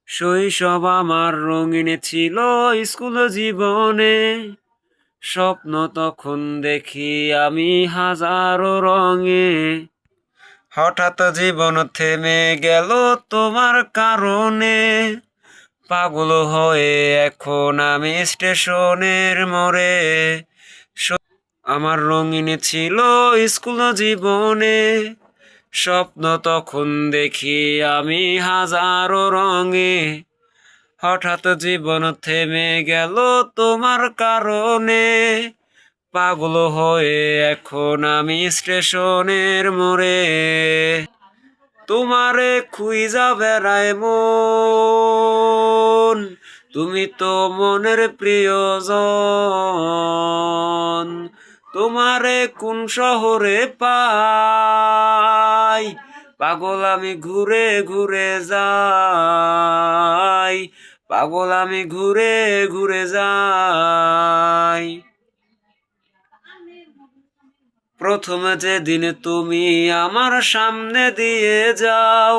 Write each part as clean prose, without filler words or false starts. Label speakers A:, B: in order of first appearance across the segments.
A: শৈশব আমার রঙিন ছিল স্কুল জীবনে, স্বপ্ন তখন দেখি আমি হাজারো রঙে। হঠাৎ জীবন থেমে গেল তোমার কারণে, পাগল হয়ে এখন আমি স্টেশনের মোড়ে। আমার রঙিন ছিল স্কুল জীবনে, স্বপ্ন তখন দেখি আমি হাজারো রঙে। হঠাৎ জীবন থেমে গেল তোমার কারণে, পাগল হয়ে এখন আমি স্টেশনের মোড়ে। তোমারে খুঁজা বেড়ায় মন, তুমি তো মনের প্রিয়জন। তোমারে কোন শহরে পাই, পাগল আমি ঘুরে ঘুরে যাই, পাগল আমি ঘুরে ঘুরে যাই। প্রথম যেদিন তুমি আমার সামনে দিয়ে যাও,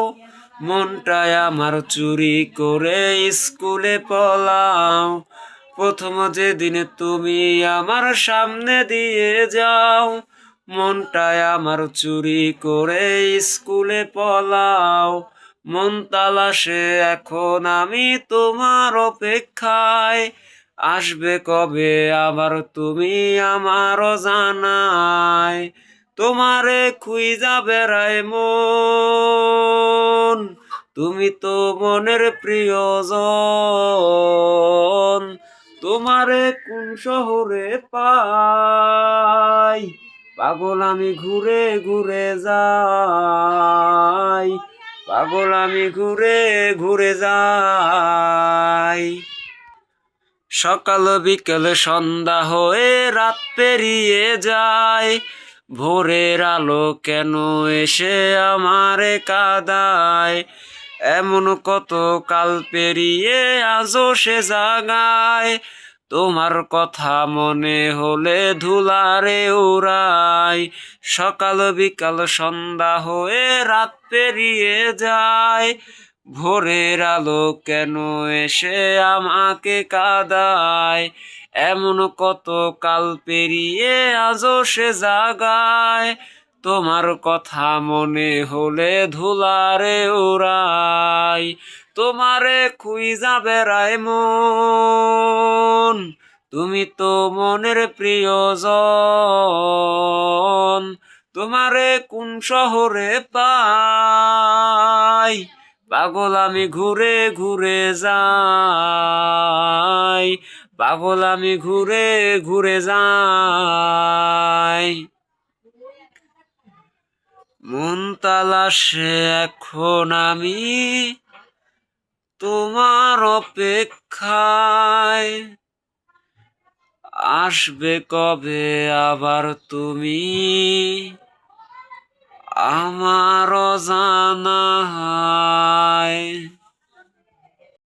A: মনটায় আমার চুরি করে স্কুলে পলাও। প্রথম যেদিন তুমি আমার সামনে দিয়ে যাও, মনটায় আমার চুরি করে স্কুলে পলাও। মন তালাশে এখন আমি তোমার অপেক্ষায়, আসবে কবে আবার তুমি আমার জানায়। তোমারে খুঁজা বেড়ায় মন, তুমি তো মনের প্রিয়জন। তোমারে কোন শহরে পাই, পাগল আমি ঘুরে ঘুরে যাই, পাগল আমি ঘুরে ঘুরে যাই। সকাল বিকেল সন্ধ্যা হয়ে রাত পেরিয়ে যায়, ভোরের আলো কেন এসে আমারে কাঁদায়। এমন কত কাল পেরিয়ে আজও সে জাগায়, তোমার কথা মনে হলে ধুলারে উড়াই। সকাল বিকাল সন্ধ্যা হয়ে রাত পেরিয়ে যায়, ভোরের আলো কেন এসে আমাকে কাঁদায়। এমন কত কাল পেরিয়ে আজও সে জাগায়, তোমার কথা মনে হলে ধুলারে উড়াই। তোমারে খুঁজা বেড়ায় মন, তুমি তো মনের প্রিয়জন। তোমারে কোন শহরে পাই, পাগল আমি ঘুরে ঘুরে যাই, পাগল আমি ঘুরে ঘুরে যাই। মন তালাশে এখন আমি তোমার অপেক্ষায়, আসবে কবে আবার তুমি আমার জানায়।